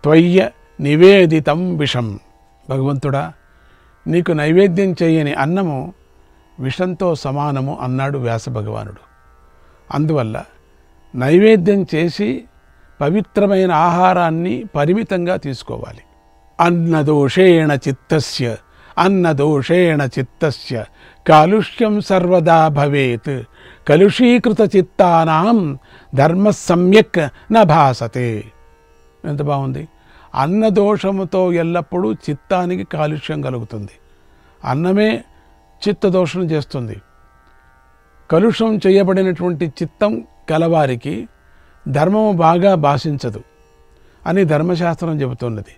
త్వయ్య నివేదితం విషం. భగవంతుడా, నీకు నైవేద్యం చేయని అన్నము విషంతో సమానము అన్నాడు వ్యాస భగవానుడు. అందువల్ల నైవేద్యం చేసి పవిత్రమైన ఆహారాన్ని పరిమితంగా తీసుకోవాలి. అన్నదోషేణ చిత్తస్య కాలుష్యం సర్వదా భవేత్ కలుషీకృత చిత్తానాం ధర్మ సమ్యక్ న భాసతే. ఎంత బాగుంది! అన్నదోషముతో ఎల్లప్పుడూ చిత్తానికి కాలుష్యం కలుగుతుంది. అన్నమే చిత్తదోషం చేస్తుంది. కలుషం చేయబడినటువంటి చిత్తం కలవారికి ధర్మము బాగా భాషించదు అని ధర్మశాస్త్రం చెబుతున్నది.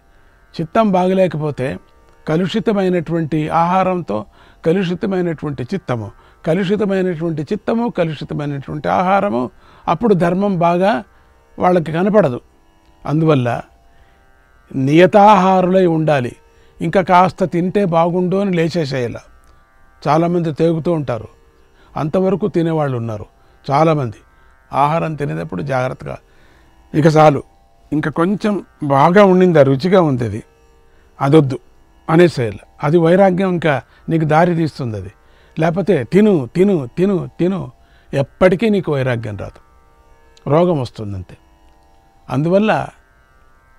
చిత్తం బాగలేకపోతే కలుషితమైనటువంటి ఆహారంతో కలుషితమైనటువంటి చిత్తము, కలుషితమైనటువంటి ఆహారము, అప్పుడు ధర్మం బాగా వాళ్ళకి కనపడదు. అందువల్ల నియతాహారులై ఉండాలి. ఇంకా కాస్త తింటే బాగుండు అని లేచేసేయాల. చాలామంది తేగుతూ ఉంటారు. అంతవరకు తినేవాళ్ళు ఉన్నారు చాలామంది. ఆహారం తినేటప్పుడు జాగ్రత్తగా, ఇక చాలు, ఇంకా కొంచెం బాగా ఉండింది, రుచిగా ఉంది, అదొద్దు అనేసేయాలి. అది వైరాగ్యం, ఇంకా నీకు దారి తీస్తుంది అది. లేకపోతే తిను తిను తిను తిను, ఎప్పటికీ నీకు వైరాగ్యం రాదు, రోగం వస్తుందంతే. అందువల్ల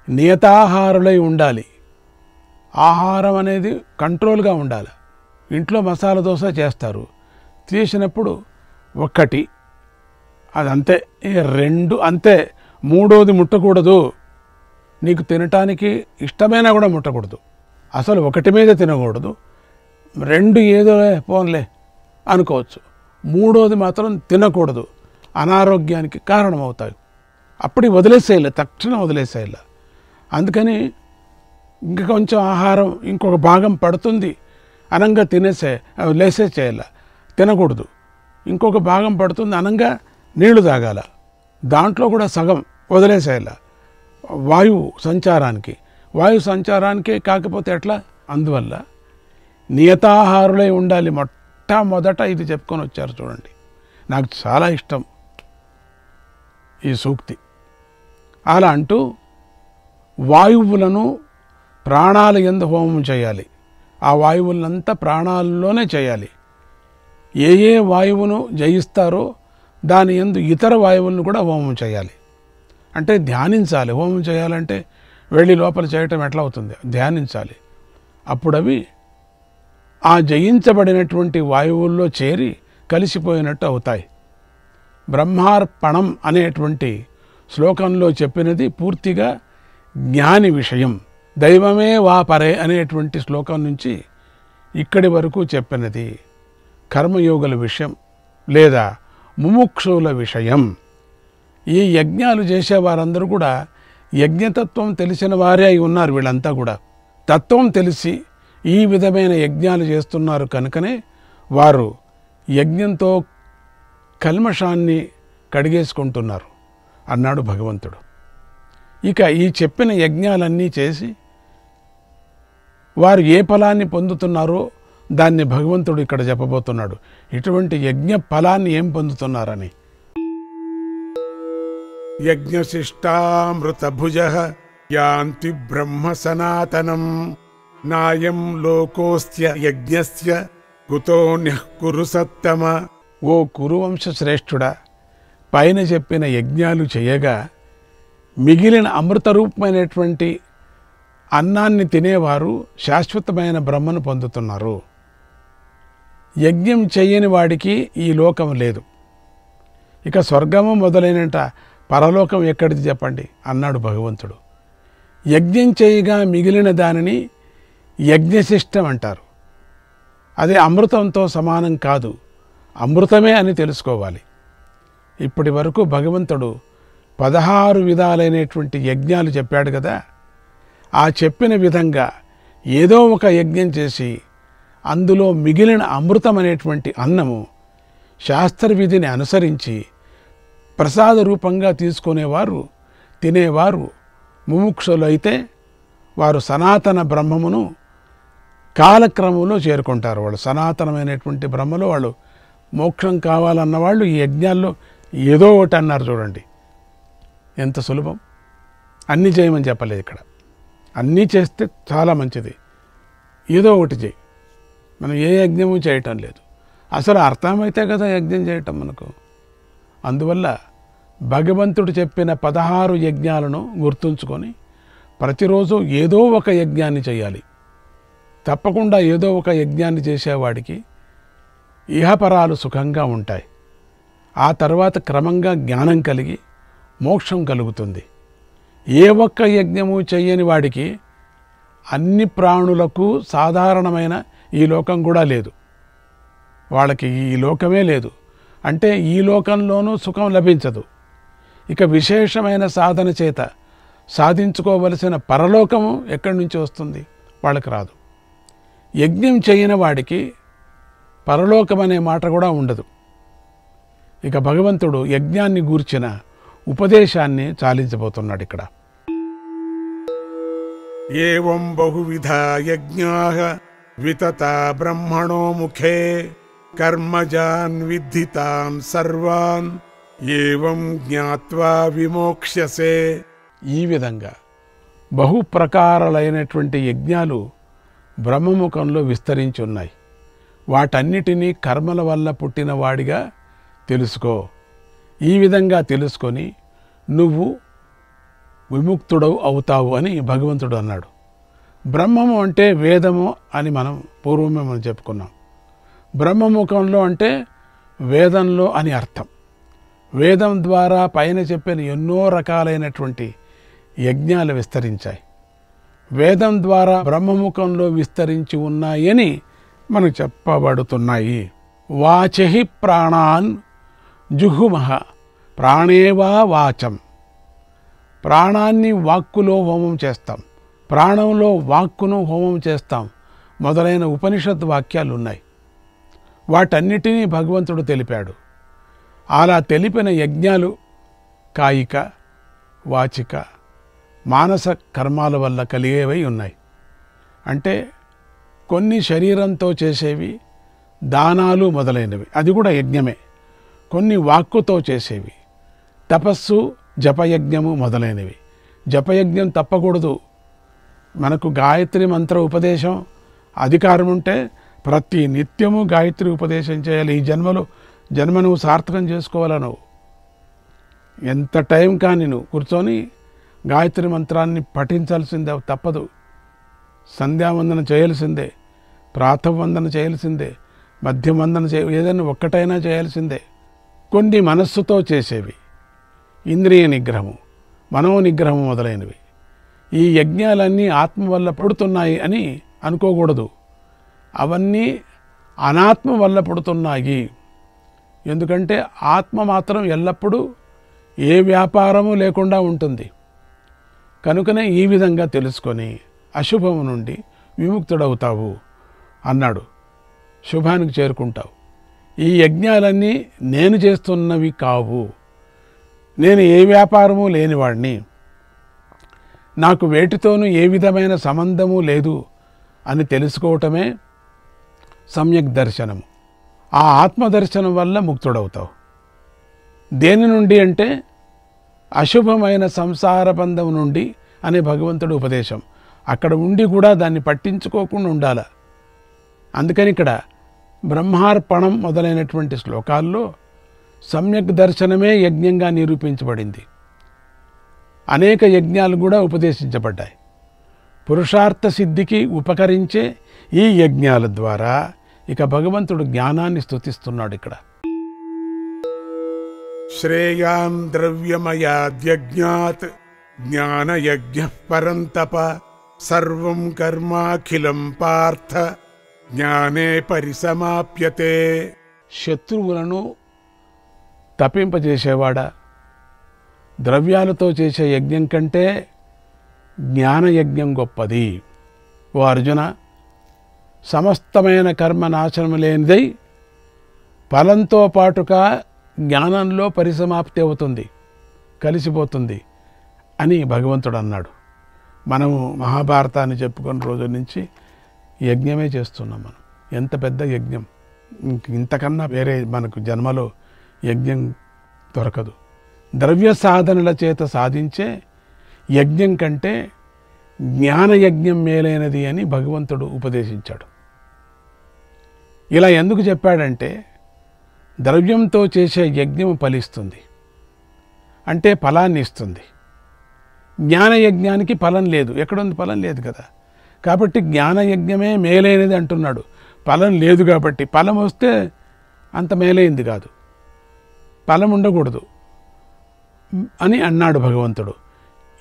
నియతాహారులై ఉండాలి. ఆహారం అనేది కంట్రోల్గా ఉండాలి. ఇంట్లో మసాలా దోశ చేస్తారు, చేసినప్పుడు ఒకటి అదంతే, 2 అంతే, 3వది ముట్టకూడదు. నీకు తినటానికి ఇష్టమైనా కూడా ముట్టకూడదు. అసలు 1 మీద తినకూడదు. 2 ఏదో పోన్లే అనుకోవచ్చు. 3వది మాత్రం తినకూడదు, అనారోగ్యానికి కారణమవుతాయి. అప్పుడు వదిలేసేయాలి, తక్షణం వదిలేసేయాలి. అందుకని ఇంక కొంచెం ఆహారం ఇంకొక భాగం పడుతుంది అనంగా లేసే చేయాలి, తినకూడదు. ఇంకొక భాగం పడుతుంది అనంగా నీళ్లు తాగాల, దాంట్లో కూడా సగం వదిలేసేయాల. వాయు సంచారానికే కాకపోతే ఎట్లా? అందువల్ల నియతాహారులై ఉండాలి. మొట్టమొదట ఇది చెప్పుకొని వచ్చారు చూడండి. నాకు చాలా ఇష్టం ఈ సూక్తి. అలా అంటూ వాయువులను ప్రాణాల యందు హోమం చేయాలి. ఆ వాయువులంతా ప్రాణాల్లోనే చేయాలి. ఏ వాయువును జయిస్తారో దాని యందు ఇతర వాయువులను కూడా హోమం చేయాలి. అంటే ధ్యానించాలి. హోమం చేయాలంటే వెళ్ళి లోపల చేయటం ఎట్లా అవుతుంది? ధ్యానించాలి. అప్పుడు అవి ఆ జయించబడినటువంటి వాయువుల్లో చేరి కలిసిపోయినట్టు అవుతాయి. బ్రహ్మార్పణం అనేటువంటి శ్లోకంలో చెప్పినది పూర్తిగా జ్ఞాని విషయం. దైవమే వాపరే అనేటువంటి శ్లోకం నుంచి ఇక్కడి వరకు చెప్పినది కర్మయోగుల విషయం లేదా ముముక్షుల విషయం. ఈ యజ్ఞాలు చేసేవారందరూ కూడా యజ్ఞతత్వం తెలిసిన వారే అయి ఉన్నారు. వీళ్ళంతా కూడా తత్వం తెలిసి ఈ విధమైన యజ్ఞాలు చేస్తున్నారు కనుకనే వారు యజ్ఞంతో కల్మషాన్ని కడిగేసుకుంటున్నారు అన్నాడు భగవంతుడు. ఇక ఈ చెప్పిన యజ్ఞాలన్నీ చేసి వారు ఏ ఫలాన్ని పొందుతున్నారో దాన్ని భగవంతుడు ఇక్కడ చెప్పబోతున్నాడు. ఇటువంటి యజ్ఞ ఫలాన్ని ఏం పొందుతున్నారని. యజ్ఞశిష్టామృత భుజ యాంతి బ్రహ్మ సనాతనం నాయం లోకోస్త్య యజ్ఞస్య కుతోన్యః కురు సత్తమ. ఓ కురువంశ శ్రేష్ఠుడా, పైన చెప్పిన యజ్ఞాలు చేయగా మిగిలిన అమృతరూపమైనటువంటి అన్నాన్ని తినేవారు శాశ్వతమైన బ్రహ్మను పొందుతున్నారు. యజ్ఞం చేయని వాడికి ఈ లోకం లేదు. ఇక స్వర్గము మొదలైనట పరలోకం ఎక్కడిది చెప్పండి అన్నాడు భగవంతుడు. యజ్ఞం చేయగా మిగిలిన దానిని యజ్ఞశిష్టం అంటారు. అదే అమృతంతో సమానం కాదు, అమృతమే అని తెలుసుకోవాలి. ఇప్పటి వరకు భగవంతుడు 16 విధాలైనటువంటి యజ్ఞాలు చెప్పాడు కదా. ఆ చెప్పిన విధంగా ఏదో ఒక యజ్ఞం చేసి అందులో మిగిలిన అమృతం అనేటువంటి అన్నము శాస్త్రవిధిని అనుసరించి ప్రసాద రూపంగా తీసుకునేవారు, తినేవారు ముముక్షులు అయితే వారు సనాతన బ్రహ్మమును కాలక్రమంలో చేరుకుంటారు. వాళ్ళు సనాతనమైనటువంటి బ్రహ్మలో వాళ్ళు మోక్షం కావాలన్న వాళ్ళు ఈ యజ్ఞాల్లో ఏదో ఒకటి అన్నారు చూడండి. ఎంత సులభం! అన్నీ చేయమని చెప్పలేదు ఇక్కడ. అన్నీ చేస్తే చాలా మంచిది. ఏదో ఒకటి చేయి. మనం ఏ యజ్ఞము చేయటం లేదు. అసలు అర్థమైతే కదా యజ్ఞం చేయటం మనకు. అందువల్ల భగవంతుడు చెప్పిన 16 యజ్ఞాలను గుర్తుంచుకొని ప్రతిరోజు ఏదో ఒక యజ్ఞాన్ని చేయాలి. తప్పకుండా ఏదో ఒక యజ్ఞాన్ని చేసేవాడికి ఇహపరాలు సుఖంగా ఉంటాయి. ఆ తర్వాత క్రమంగా జ్ఞానం కలిగి మోక్షం కలుగుతుంది. ఏ ఒక్క యజ్ఞము చెయ్యని వాడికి అన్ని ప్రాణులకు సాధారణమైన ఈ లోకం కూడా లేదు. వాళ్ళకి ఈ లోకమే లేదు. అంటే ఈ లోకంలోనూ సుఖం లభించదు. ఇక విశేషమైన సాధన చేత సాధించుకోవలసిన పరలోకము ఎక్కడి నుంచి వస్తుంది? వాళ్ళకి రాదు. యజ్ఞం చేయని వాడికి పరలోకం అనే మాట కూడా ఉండదు. ఇక భగవంతుడు యజ్ఞాన్ని గూర్చిన ఉపదేశాన్ని చాలించబోతున్నాడు ఇక్కడ. ఏవం బహువిధా యజ్ఞాః వితతా బ్రహ్మణో ముఖే కర్మజాన్ విద్ధితాన్ సర్వాన్ ఏవం జ్ఞాత్వా విమోక్ష్యసే. ఈ విధంగా బహుప్రకారాలైనటువంటి యజ్ఞాలు బ్రహ్మముఖంలో విస్తరించి ఉన్నాయి. వాటన్నిటినీ కర్మల వల్ల పుట్టిన వాడిగా తెలుసుకో. ఈ విధంగా తెలుసుకొని నువ్వు విముక్తుడవు అవుతావు అని భగవంతుడు అన్నాడు. బ్రహ్మము అంటే వేదము అని మనం పూర్వమే చెప్పుకున్నాం. బ్రహ్మముఖంలో అంటే వేదంలో అని అర్థం. వేదం ద్వారా పైన చెప్పిన ఎన్నో రకాలైనటువంటి యజ్ఞాలు విస్తరించాయి. వేదం ద్వారా బ్రహ్మముఖంలో విస్తరించి ఉన్నాయని మనకు చెప్పబడుతున్నాయి. వాచహి ప్రాణాన్ జుహుమహ ప్రాణేవా వాచం. ప్రాణాన్ని వాక్కులో హోమం చేస్తాం, ప్రాణంలో వాక్కును హోమం చేస్తాం మొదలైన ఉపనిషత్ వాక్యాలు ఉన్నాయి. వాటన్నిటినీ భగవంతుడు తెలిపాడు. అలా తెలిపిన యజ్ఞాలు కాయిక, వాచిక, మానస కర్మాల వల్ల కలిగేవై ఉన్నాయి. అంటే కొన్ని శరీరంతో చేసేవి దానాలు మొదలైనవి, అది కూడా యజ్ఞమే. కొన్ని వాక్కుతో చేసేవి తపస్సు, జపయజ్ఞము మొదలైనవి. జపయజ్ఞం తప్పకూడదు. మనకు గాయత్రి మంత్ర ఉపదేశం అధికారం ఉంటే ప్రతి నిత్యము గాయత్రి ఉపదేశం చేయాలి. ఈ జన్మ నువ్వు సార్థకం చేసుకోవాలా. నువ్వు ఎంత టైం కానీ నువ్వు కూర్చొని గాయత్రి మంత్రాన్ని పఠించాల్సిందే, తప్పదు. సంధ్యావందన చేయాల్సిందే, ప్రాతఃవందన చేయాల్సిందే, మధ్యం వందన ఏదైనా ఒక్కటైనా చేయాల్సిందే. కొన్ని మనస్సుతో చేసేవి ఇంద్రియ నిగ్రహము, మనో నిగ్రహము మొదలైనవి. ఈ యజ్ఞాలన్నీ ఆత్మ వల్ల పుడుతున్నాయి అని అనుకోకూడదు. అవన్నీ అనాత్మ వల్ల పుడుతున్నాయి. ఎందుకంటే ఆత్మ మాత్రం ఎల్లప్పుడూ ఏ వ్యాపారము లేకుండా ఉంటుంది. కనుకనే ఈ విధంగా తెలుసుకొని అశుభము నుండి విముక్తుడవుతావు అన్నాడు. శుభానికి చేరుకుంటావు. ఈ యజ్ఞాలన్నీ నేను చేస్తున్నవి కావు. నేను ఏ వ్యాపారము లేనివాడిని. నాకు వేటితోనూ ఏ విధమైన సంబంధము లేదు అని తెలుసుకోవటమే సమ్యక్ దర్శనము. ఆ ఆత్మదర్శనం వల్ల ముక్తుడవుతావు. దేని నుండి అంటే అశుభమైన సంసార బంధం నుండి అనే భగవంతుడి ఉపదేశం. అక్కడ ఉండి కూడా దాన్ని పట్టించుకోకుండా ఉండాల. అందుకని ఇక్కడ బ్రహ్మార్పణం మొదలైనటువంటి శ్లోకాల్లో సమ్యక్ దర్శనమే యజ్ఞంగా నిరూపించబడింది. అనేక యజ్ఞాలు కూడా ఉపదేశించబడ్డాయి. పురుషార్థ సిద్ధికి ఉపకరించే ఈ యజ్ఞాల ద్వారా ఇక భగవంతుడు జ్ఞానాన్ని స్తుతిస్తున్నాడు. ఇక్కడ శ్రేయాన్ ద్రవ్యమయాద్యజ్ఞాత్ జ్ఞానయజ్ఞః పరంతప సర్వం కర్మాఖిలం పార్థ జ్ఞానే పరిసమాప్యతే. శత్రువులను తప్పింపజేసేవాడా, ద్రవ్యాలతో చేసే యజ్ఞం కంటే జ్ఞానయజ్ఞం గొప్పది. ఓ అర్జున, సమస్తమైన కర్మ నాశనం లేనిదై ఫలంతో పాటుగా జ్ఞానంలో పరిసమాప్తి అవుతుంది, కలిసిపోతుంది అని భగవంతుడు అన్నాడు. మనము మహాభారతాన్ని చెప్పుకున్న రోజు నుంచి యజ్ఞమే చేస్తున్నాం. మనం ఎంత పెద్ద యజ్ఞం, ఇంతకన్నా వేరే మనకు జన్మలో యజ్ఞం దొరకదు. ద్రవ్య సాధనల చేత సాధించే యజ్ఞం కంటే జ్ఞానయజ్ఞం మేలైనది అని భగవంతుడు ఉపదేశించాడు. ఇలా ఎందుకు చెప్పాడంటే ద్రవ్యంతో చేసే యజ్ఞం ఫలిస్తుంది, అంటే ఫలాన్ని ఇస్తుంది. జ్ఞానయజ్ఞానికి ఫలం లేదు. ఎక్కడుంది? ఫలం లేదు కదా. కాబట్టి జ్ఞానయజ్ఞమే మేలైనది అంటున్నాడు. ఫలం లేదు కాబట్టి. ఫలం వస్తే అంత మేలైంది కాదు, ఫలం ఉండకూడదు అని అన్నాడు భగవంతుడు.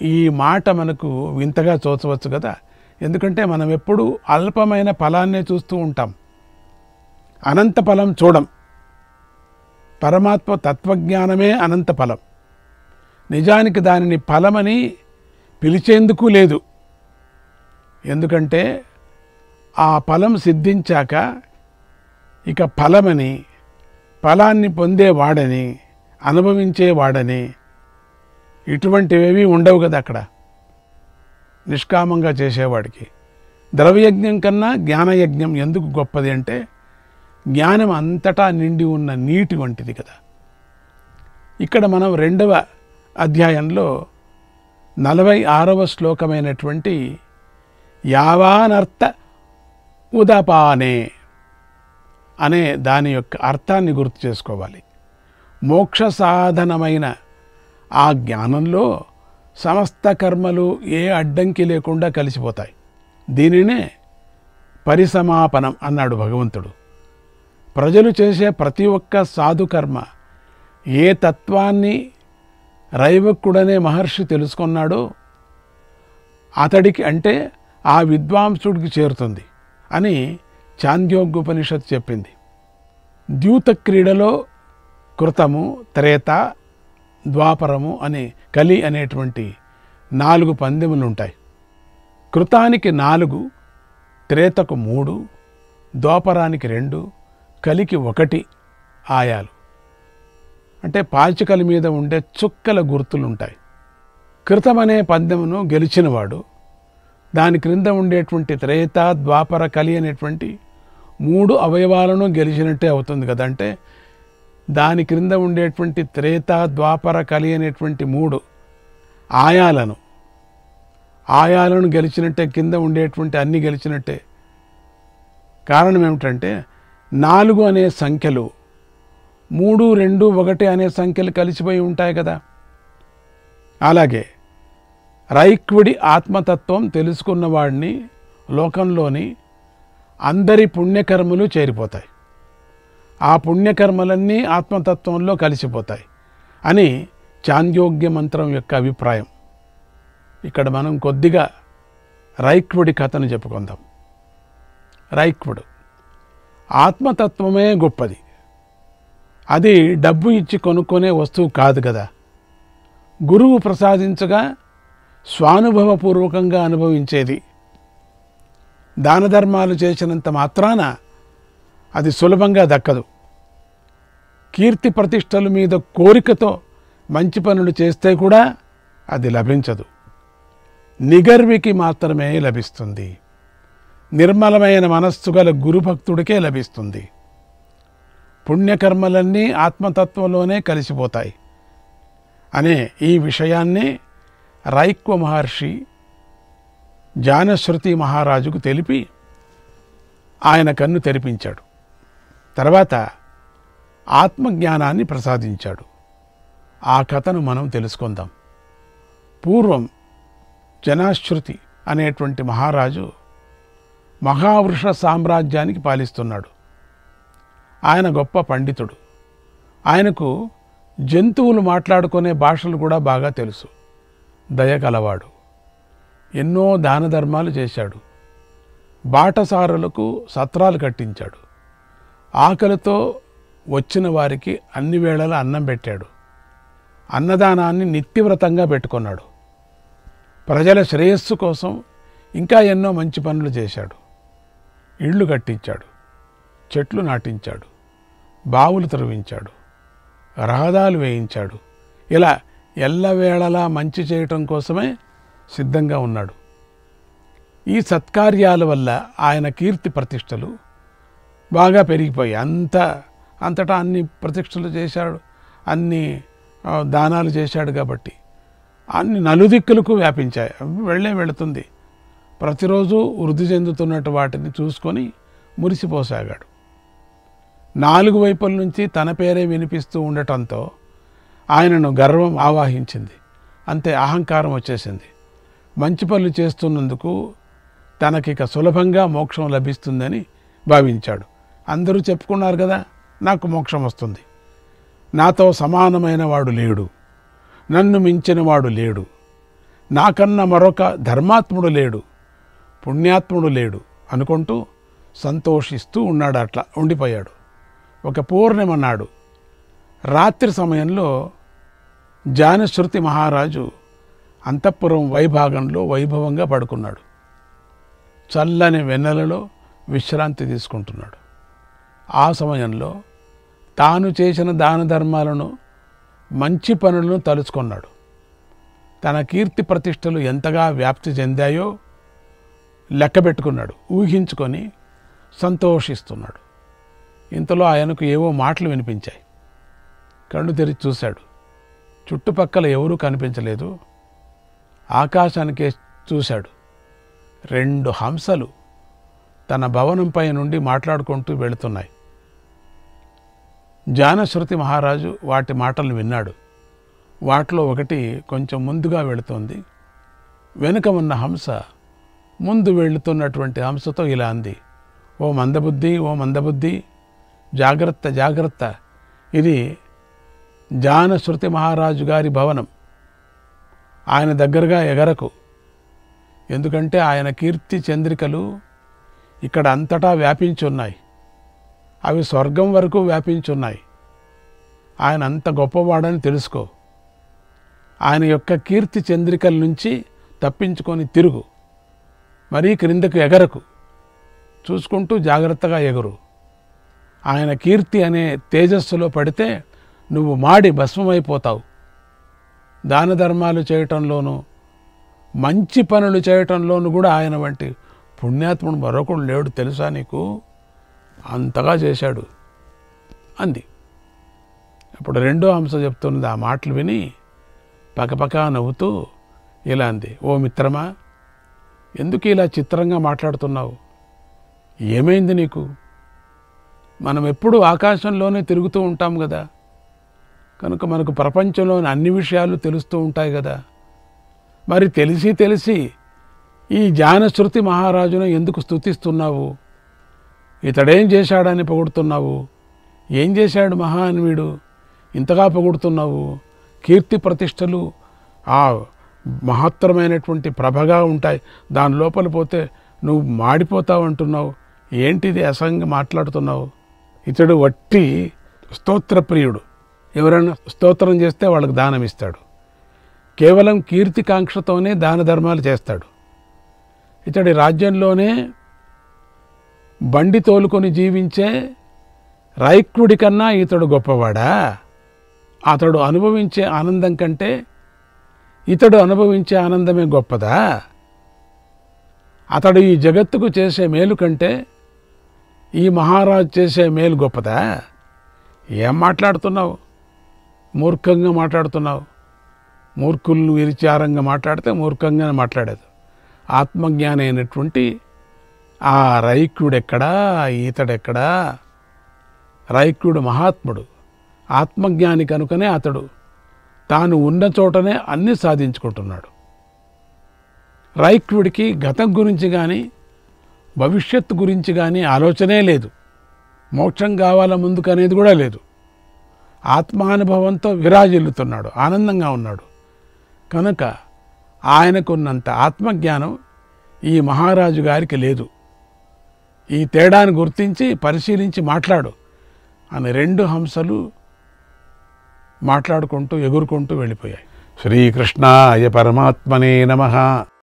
ఈ మాట మనకు వింతగా తోచవచ్చు కదా. ఎందుకంటే మనం ఎప్పుడూ అల్పమైన ఫలాన్నే చూస్తూ ఉంటాం, అనంత ఫలం చూడం. పరమాత్మ తత్వజ్ఞానమే అనంత ఫలం. నిజానికి దానిని ఫలమని పిలిచేందుకు లేదు. ఎందుకంటే ఆ ఫలం సిద్ధించాక ఇక ఫలమని, ఫలాన్ని పొందేవాడని, అనుభవించేవాడని ఇటువంటివేవి ఉండవు కదా అక్కడ నిష్కామంగా చేసేవాడికి. ద్రవ్యయజ్ఞం కన్నా జ్ఞానయజ్ఞం ఎందుకు గొప్పది అంటే జ్ఞానం అంతటా నిండి ఉన్న నీటి వంటిది కదా. ఇక్కడ మనం 2వ అధ్యాయంలో 46వ శ్లోకమైనటువంటి యావానర్థ ఉదపానే అనే దాని యొక్క అర్థాన్ని గుర్తు చేసుకోవాలి. మోక్ష సాధనమైన ఆ జ్ఞానంలో సమస్త కర్మలు ఏ అడ్డంకి లేకుండా కలిసిపోతాయి. దీనినే పరిసమాపనం అన్నాడు భగవంతుడు. ప్రజలు చేసే ప్రతి ఒక్క సాధుకర్మ ఏ తత్వాన్ని రైవక్కుడనే మహర్షి తెలుసుకున్నాడో అతడికి, అంటే ఆ విద్వాంసుడికి చేరుతుంది అని చాంద్యోగ్యోపనిషత్తు చెప్పింది. ద్యూత క్రీడలో కృతము, త్రేత, ద్వాపరము అని కలి అనేటువంటి 4 పందెములు ఉంటాయి. కృతానికి 4, త్రేతకు 3, ద్వాపరానికి 2, కలికి 1 ఆయాలు. అంటే పాచికల మీద ఉండే చుక్కల గుర్తులు ఉంటాయి. కృతం అనే పందెమును గెలిచినవాడు దాని క్రింద ఉండేటువంటి త్రేత, ద్వాపర, కలి అనేటువంటి 3 అవయవాలను గెలిచినట్టే అవుతుంది కదా. అంటే దాని క్రింద ఉండేటువంటి త్రేత, ద్వాపర, కలి అనేటువంటి 3 ఆయాలను గెలిచినట్టే, కింద ఉండేటువంటి అన్ని గెలిచినట్టే. కారణం ఏమిటంటే 4 అనే సంఖ్యలు 3, 2, 1 అనే సంఖ్యలు కలిసిపోయి ఉంటాయి కదా. అలాగే రైక్వుడి ఆత్మతత్వం తెలుసుకున్నవాడిని లోకంలోని అందరి పుణ్యకర్మలు చేరిపోతాయి. ఆ పుణ్యకర్మలన్నీ ఆత్మతత్వంలో కలిసిపోతాయి అని చాంద్యోగ్య మంత్రం యొక్క అభిప్రాయం. ఇక్కడ మనం కొద్దిగా రైక్వుడి కథను చెప్పుకుందాం. రైక్వుడు ఆత్మతత్వమే గొప్పది. అది డబ్బు ఇచ్చి కొనుక్కునే వస్తువు కాదు కదా. గురువు ప్రసాదించగా స్వానుభవపూర్వకంగా అనుభవించేది. దాన ధర్మాలు చేసినంత మాత్రాన అది సులభంగా దక్కదు. కీర్తి ప్రతిష్టల మీద కోరికతో మంచి పనులు చేస్తే కూడా అది లభించదు. నిగర్వికి మాత్రమే లభిస్తుంది. నిర్మలమైన మనస్సు గల గురుభక్తుడికే లభిస్తుంది. పుణ్యకర్మలన్నీ ఆత్మతత్వంలోనే కలిసిపోతాయి అనే ఈ విషయాన్ని రైక్వ మహర్షి జానశ్రుతి మహారాజుకు తెలిపి ఆయన కన్ను తెరిపించాడు. తర్వాత ఆత్మజ్ఞానాన్ని ప్రసాదించాడు. ఆ కథను మనం తెలుసుకుందాం. పూర్వం జనాశ్రుతి అనేటువంటి మహారాజు మహావృష సామ్రాజ్యానికి పాలిస్తున్నాడు. ఆయన గొప్ప పండితుడు. ఆయనకు జంతువులు మాట్లాడుకునే భాషలు కూడా బాగా తెలుసు. దయ కలవాడు. ఎన్నో దాన ధర్మాలు చేశాడు. బాటసారులకు సత్రాలు కట్టించాడు. ఆకలితో వచ్చిన వారికి అన్ని వేళలా అన్నం పెట్టాడు. అన్నదానాన్ని నిత్యవ్రతంగా పెట్టుకున్నాడు. ప్రజల శ్రేయస్సు కోసం ఇంకా ఎన్నో మంచి పనులు చేశాడు. ఇళ్ళు కట్టించాడు, చెట్లు నాటించాడు, బావులు తవ్వించాడు, రహదారులు వేయించాడు. ఇలా ఎల్లవేళలా మంచి చేయటం కోసమే సిద్ధంగా ఉన్నాడు. ఈ సత్కార్యాల వల్ల ఆయన కీర్తి ప్రతిష్టలు బాగా పెరిగిపోయాయి. అంతటా అన్ని ప్రతిష్టలు చేశాడు, అన్ని దానాలు చేశాడు కాబట్టి అన్ని నలుదిక్కులకు వ్యాపించాయి. వెళ్తుంది ప్రతిరోజు వృద్ధి చెందుతున్నట్టు వాటిని చూసుకొని మురిసిపోసాగాడు. 4 వైపుల నుంచి తన పేరే వినిపిస్తూ ఉండటంతో ఆయనను గర్వం ఆవాహించింది. అంతే, అహంకారం వచ్చేసింది. మంచి పనులు చేస్తున్నందుకు తనకిక సులభంగా మోక్షం లభిస్తుందని భావించాడు. అందరూ చెప్పుకున్నారు కదా, నాకు మోక్షం వస్తుంది, నాతో సమానమైన వాడు లేడు, నన్ను మించిన వాడు లేడు, నాకన్నా మరొక ధర్మాత్ముడు లేడు, పుణ్యాత్ముడు లేడు అనుకుంటూ సంతోషిస్తూ ఉన్నాడు. అట్లా ఉండిపోయాడు. ఒక పూర్ణిమ నాడు రాత్రి సమయంలో జానశ్రుతి మహారాజు అంతఃపురం వైభాగంలో వైభవంగా పడుకున్నాడు. చల్లని వెన్నెలలో విశ్రాంతి తీసుకుంటున్నాడు. ఆ సమయంలో తాను చేసిన దాన ధర్మాలను, మంచి పనులను తలుచుకున్నాడు. తన కీర్తి ప్రతిష్టలు ఎంతగా వ్యాప్తి చెందాయో లెక్కబెట్టుకున్నాడు. ఊహించుకొని సంతోషిస్తున్నాడు. ఇంతలో ఆయనకు ఏవో మాటలు వినిపించాయి. కళ్ళు తెరిచి చూశాడు. చుట్టుపక్కల ఎవరూ కనిపించలేదు. ఆకాశానికే చూశాడు. 2 హంసలు తన భవనంపై నుండి మాట్లాడుకుంటూ వెళుతున్నాయి. జానశ్రుతి మహారాజు వాటి మాటలు విన్నాడు. వాటిలో ఒకటి కొంచెం ముందుగా వెళుతోంది. వెనుక ఉన్న హంస ముందు వెళుతున్నటువంటి హంసతో ఇలా అంది, ఓ మందబుద్ధి, ఓ మందబుద్ధి, జాగ్రత్త జాగ్రత్త, ఇది జానశ్రుతి మహారాజు గారి భవనం, ఆయన దగ్గరగా ఎగరకు. ఎందుకంటే ఆయన కీర్తి చంద్రికలు ఇక్కడ అంతటా వ్యాపించున్నాయి. అవి స్వర్గం వరకు వ్యాపించున్నాయి. ఆయన అంత గొప్పవాడని తెలుసుకో. ఆయన యొక్క కీర్తి చంద్రికల నుంచి తప్పించుకొని తిరుగు. మరీ క్రిందకు ఎగరకు. చూసుకుంటూ జాగ్రత్తగా ఎగురు. ఆయన కీర్తి అనే తేజస్సులో పడితే నువ్వు మాడి భస్మమైపోతావు. దాన ధర్మాలు చేయటంలోనూ, మంచి పనులు చేయటంలోనూ కూడా ఆయన వంటి పుణ్యాత్ముడు మరొకడు లేడు తెలుసా నీకు, అంతగా చేశాడు అంది. అప్పుడు రెండో హంస చెప్తున్నది. ఆ మాటలు విని పకపకా నవ్వుతూ ఇలా అంది, ఓ మిత్రమా, ఎందుకు ఇలా చిత్రంగా మాట్లాడుతున్నావు? ఏమైంది నీకు? మనం ఎప్పుడూ ఆకాశంలోనే తిరుగుతూ ఉంటాం కదా, కనుక మనకు ప్రపంచంలోని అన్ని విషయాలు తెలుస్తూ ఉంటాయి కదా. మరి తెలిసి ఈ జానశ్రుతి మహారాజును ఎందుకు స్తుతిస్తున్నావు? ఇతడేం చేశాడని పొగుడుతున్నావు? ఏం చేశాడు మహాన్వీడు ఇంతగా పొగుడుతున్నావు? కీర్తి ప్రతిష్టలు ఆ మహత్తరమైనటువంటి ప్రభగా ఉంటాయి, దాని లోపల పోతే నువ్వు మాడిపోతావు అంటున్నావు. ఏంటిది అసంగా మాట్లాడుతున్నావు? ఇతడు వట్టి స్తోత్రప్రియుడు. ఎవరైనా స్తోత్రం చేస్తే వాళ్ళకి దానం ఇస్తాడు. కేవలం కీర్తికాంక్షతోనే దాన ధర్మాలు చేస్తాడు. ఇతడి రాజ్యంలోనే బండి తోలుకొని జీవించే రైక్వుడి కన్నా ఇతడు గొప్పవాడా? అతడు అనుభవించే ఆనందం కంటే ఇతడు అనుభవించే ఆనందమే గొప్పదా? అతడు ఈ జగత్తుకు చేసే మేలు కంటే ఈ మహారాజు చేసే మేలు గొప్పదా? ఏం మాట్లాడుతున్నావు? మూర్ఖంగా మాట్లాడుతున్నావు. మూర్ఖులను విరిచారంగా మాట్లాడితే మూర్ఖంగానే మాట్లాడేది. ఆత్మజ్ఞాని అయినటువంటి ఆ రైక్యుడెక్కడా, ఈతడెక్కడా? రైక్యుడు మహాత్ముడు, ఆత్మజ్ఞాని కనుకనే అతడు తాను ఉన్న చోటనే అన్నీ సాధించుకుంటున్నాడు. రైక్యుడికి గతం గురించి కానీ భవిష్యత్తు గురించి కానీ ఆలోచనే లేదు. మోక్షం కావాల ముందుకనేది కూడా లేదు. ఆత్మానుభవంతో విరాజిల్లుతున్నాడు, ఆనందంగా ఉన్నాడు. కనుక ఆయనకున్నంత ఆత్మజ్ఞానం ఈ మహారాజు గారికి లేదు. ఈ తేడాను గుర్తించి పరిశీలించి మాట్లాడు అని 2 హంసలు మాట్లాడుకుంటూ ఎగురుకుంటూ వెళ్ళిపోయాయి. శ్రీకృష్ణాయ పరమాత్మనే నమః.